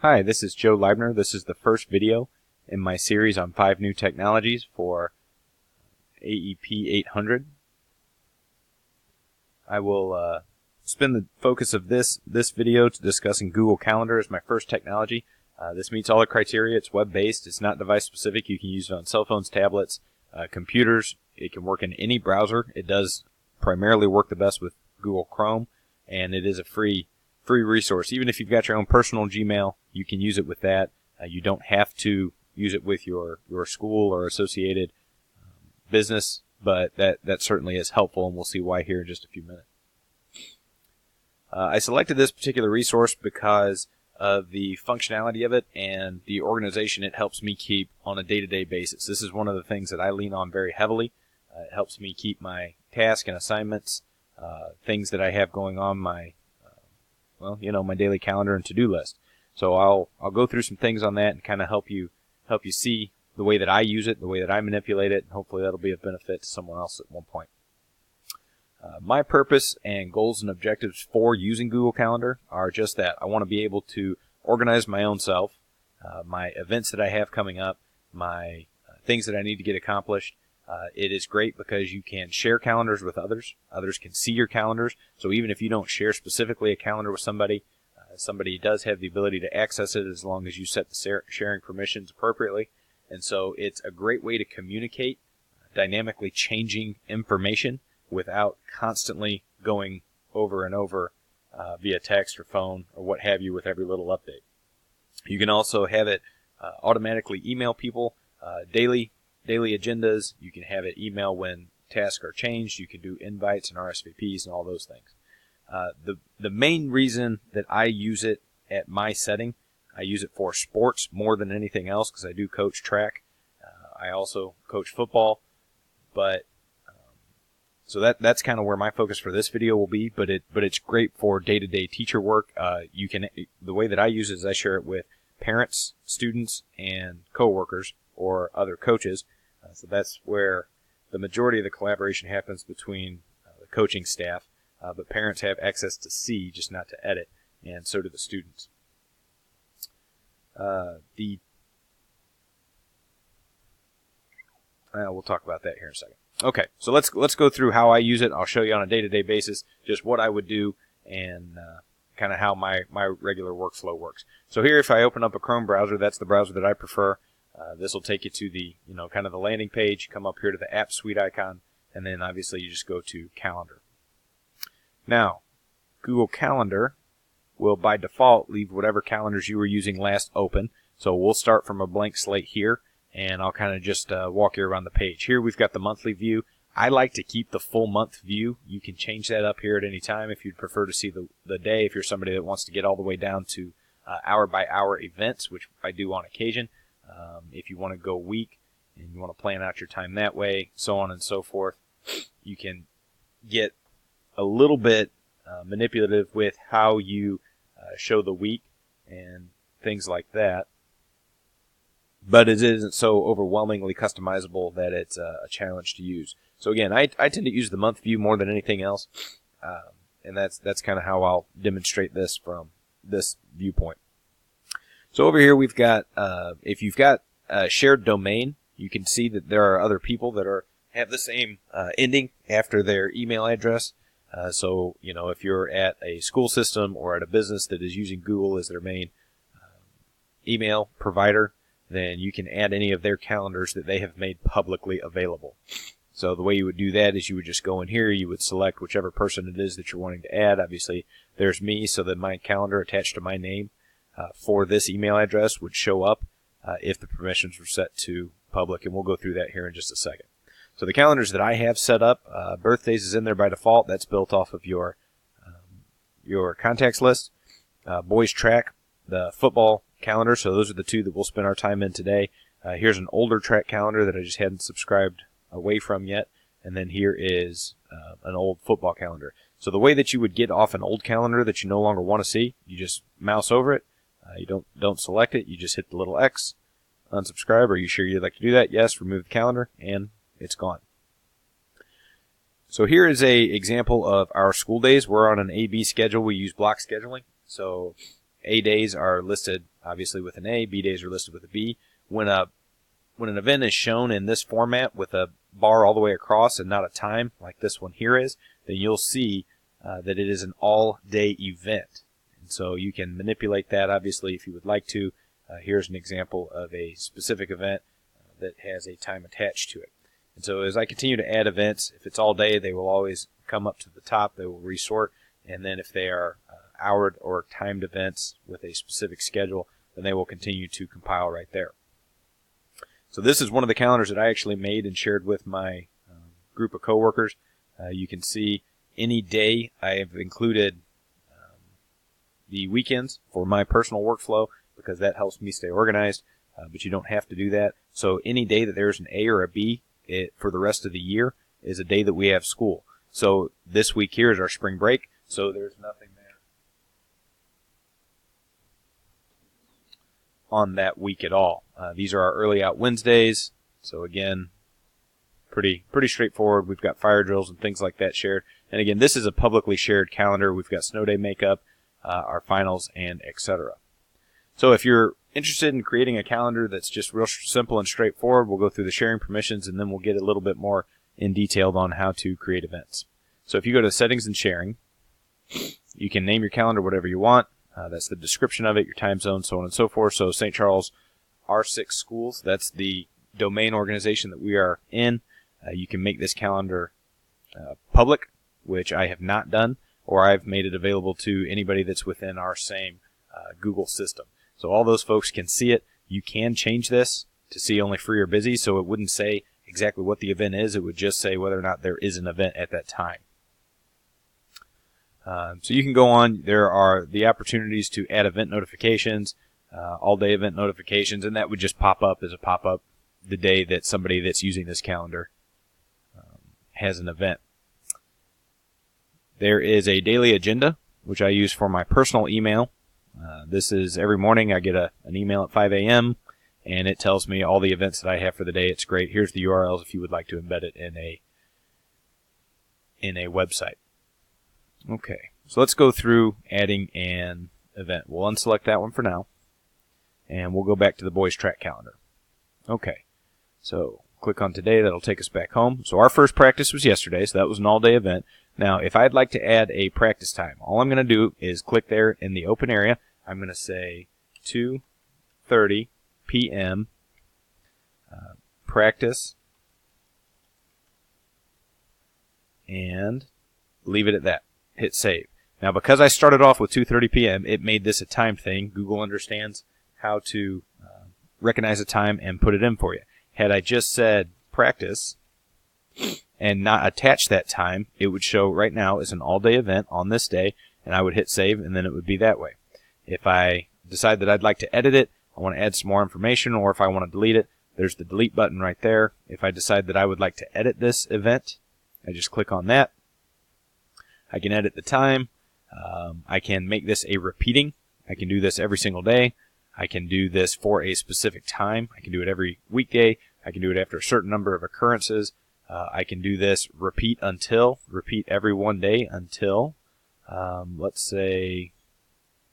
Hi, this is Joe Leibner. This is the first video in my series on 5 new technologies for AEP 800. I will spend the focus of this video to discussing Google Calendar as my first technology. This meets all the criteria. It's web-based. It's not device-specific. You can use it on cell phones, tablets, computers. It can work in any browser. It does primarily work the best with Google Chrome, and it is a free resource. Even if you've got your own personal Gmail, you can use it with that. You don't have to use it with your school or associated business, but that certainly is helpful, and we'll see why here in just a few minutes. I selected this particular resource because of the functionality of it and the organization it helps me keep on a day-to-day basis. This is one of the things that I lean on very heavily. It helps me keep my tasks and assignments, things that I have going on my my daily calendar and to-do list. So I'll go through some things on that and kind of help you see the way that I use it, the way that I manipulate it, and hopefully that'll be of benefit to someone else at one point. My purpose and goals and objectives for using Google Calendar are just that. I want to be able to organize my own self, my events that I have coming up, my things that I need to get accomplished. It is great because you can share calendars with others. Others can see your calendars. So even if you don't share specifically a calendar with somebody, somebody does have the ability to access it as long as you set the sharing permissions appropriately. And so it's a great way to communicate dynamically changing information without constantly going over and over via text or phone or what have you with every little update. You can also have it automatically email people daily agendas. You can have it email when tasks are changed. You can do invites and RSVPs and all those things. The main reason that I use it at my setting, I use it for sports more than anything else because I do coach track. I also coach football, but so that's kind of where my focus for this video will be. But it's great for day-to-day teacher work. The way that I use it is I share it with parents, students, and coworkers or other coaches. So that's where the majority of the collaboration happens between the coaching staff. But parents have access to see, just not to edit, and so do the students. We'll talk about that here in a second. Okay, so let's go through how I use it. I'll show you on a day-to-day basis just what I would do and kind of how my regular workflow works. So here, if I open up a Chrome browser, that's the browser that I prefer. This will take you to the kind of the landing page. Come up here to the App Suite icon, and then obviously you just go to Calendar. Now, Google Calendar will by default leave whatever calendars you were using last open. So we'll start from a blank slate here, and I'll kind of just walk you around the page. Here we've got the monthly view. I like to keep the full month view. You can change that up here at any time if you'd prefer to see the day, if you're somebody that wants to get all the way down to hour-by-hour events, which I do on occasion. If you want to go week and you want to plan out your time that way, so on and so forth, you can get a little bit manipulative with how you show the week and things like that. But it isn't so overwhelmingly customizable that it's a challenge to use. So again, I tend to use the month view more than anything else, and that's kind of how I'll demonstrate this from this viewpoint. So over here we've got, if you've got a shared domain, you can see that there are other people that have the same ending after their email address. So if you're at a school system or at a business that is using Google as their main email provider, then you can add any of their calendars that they have made publicly available. So the way you would do that is you would just go in here, you would select whichever person it is that you're wanting to add. Obviously, there's me, so that my calendar attached to my name for this email address would show up if the permissions were set to public, and we'll go through that here in just a second. So the calendars that I have set up, birthdays is in there by default. That's built off of your contacts list. Boys track, the football calendar, so those are the two that we'll spend our time in today. Here's an older track calendar that I just hadn't subscribed away from yet, and then here is an old football calendar. So the way that you would get off an old calendar that you no longer want to see, you just mouse over it. You don't select it. You just hit the little X, unsubscribe. Are you sure you'd like to do that? Yes. Remove the calendar, and it's gone. So here is a example of our school days. We're on an A-B schedule. We use block scheduling. So A days are listed obviously with an A. B days are listed with a B. When an event is shown in this format with a bar all the way across and not a time like this one here is, then you'll see that it is an all-day event. And so you can manipulate that, obviously, if you would like to. Here's an example of a specific event that has a time attached to it. And so as I continue to add events, if it's all day, they will always come up to the top. They will resort. And then if they are houred or timed events with a specific schedule, then they will continue to compile right there. So this is one of the calendars that I actually made and shared with my group of coworkers. You can see any day I have included the weekends for my personal workflow because that helps me stay organized, but you don't have to do that. So any day that there's an A or a B for the rest of the year is a day that we have school. So this week here is our spring break, so there's nothing there on that week at all. These are our early out Wednesdays, so again, pretty straightforward. We've got fire drills and things like that shared. And again, this is a publicly shared calendar. We've got snow day makeup, our finals, and etc. So if you're interested in creating a calendar that's just real simple and straightforward, we'll go through the sharing permissions and then we'll get a little bit more in detail on how to create events. So if you go to settings and sharing, you can name your calendar whatever you want. That's the description of it, your time zone, so on and so forth. So St. Charles R6 Schools, that's the domain organization that we are in. You can make this calendar public, which I have not done, or I've made it available to anybody that's within our same Google system. So all those folks can see it. You can change this to see only free or busy, so it wouldn't say exactly what the event is. It would just say whether or not there is an event at that time. So you can go on. There are the opportunities to add event notifications, all-day event notifications, and that would just pop up as a pop-up the day that somebody that's using this calendar has an event. There is a daily agenda, which I use for my personal email. This is every morning I get an email at 5 a.m., and it tells me all the events that I have for the day. It's great. Here's the URLs if you would like to embed it in a website. Okay, so let's go through adding an event. We'll unselect that one for now, and we'll go back to the boys track calendar. Okay, so click on today. That'll take us back home. So our first practice was yesterday, so that was an all-day event. Now, if I'd like to add a practice time, all I'm going to do is click there in the open area. I'm going to say 2:30 p.m. Practice, and leave it at that. Hit save. Now, because I started off with 2:30 p.m., it made this a time thing. Google understands how to recognize a time and put it in for you. Had I just said practice and not attach that time, it would show right now as an all-day event on this day, and I would hit save, and then it would be that way. If I decide that I'd like to edit it, I want to add some more information, or if I want to delete it, there's the delete button right there. If I decide that I would like to edit this event, I just click on that. I can edit the time. I can make this a repeating. I can do this every single day. I can do this for a specific time. I can do it every weekday. I can do it after a certain number of occurrences. I can do this repeat every one day until, let's say,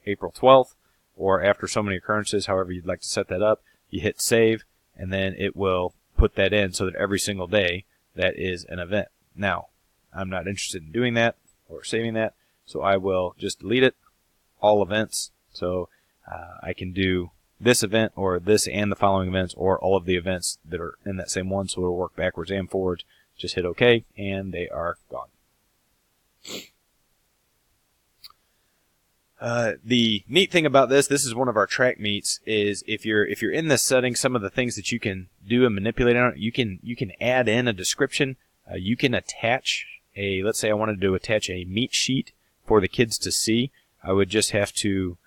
April 12th, or after so many occurrences, however you'd like to set that up. You hit save, and then it will put that in so that every single day that is an event. Now, I'm not interested in doing that or saving that, so I will just delete it, all events. So I can do this event or this and the following events or all of the events that are in that same one, so it'll work backwards and forwards. Just hit OK, and they are gone. The neat thing about this is one of our track meets, is if you're in this setting, some of the things that you can do and manipulate on it, you can add in a description. You can attach let's say I wanted to attach a meet sheet for the kids to see. I would just have to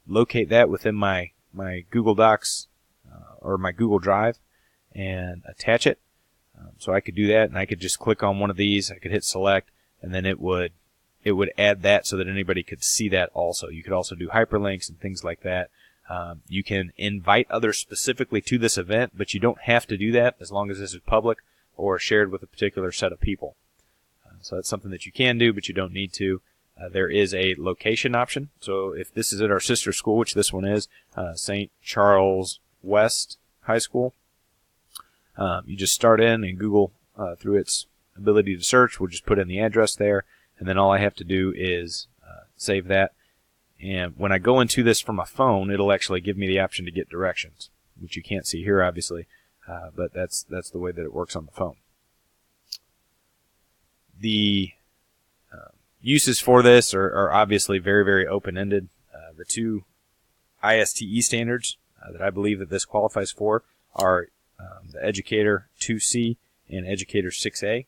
locate that within my Google Docs or my Google Drive and attach it. So I could do that, and I could just click on one of these. I could hit select, and then it would add that so that anybody could see that also. You could also do hyperlinks and things like that. You can invite others specifically to this event, but you don't have to do that as long as this is public or shared with a particular set of people. So that's something that you can do, but you don't need to. there is a location option. So if this is at our sister school, which this one is, St. Charles West High School, you just start in and Google through its ability to search. We'll just put in the address there, and then all I have to do is save that. And when I go into this from a phone, it'll actually give me the option to get directions, which you can't see here, obviously, but that's the way that it works on the phone. The uses for this are obviously very, very open-ended. The two ISTE standards that I believe that this qualifies for are the Educator 2C and Educator 6A.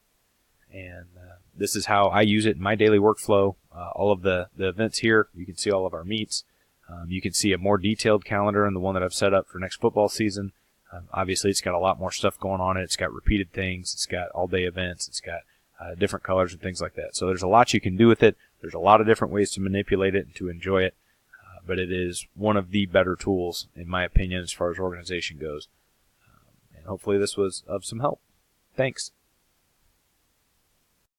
And this is how I use it in my daily workflow. All of the events here, you can see all of our meets. You can see a more detailed calendar in the one that I've set up for next football season. Obviously, it's got a lot more stuff going on it. It's got repeated things. It's got all-day events. It's got different colors and things like that. So there's a lot you can do with it. There's a lot of different ways to manipulate it and to enjoy it. But it is one of the better tools, in my opinion, as far as organization goes. And hopefully this was of some help. Thanks.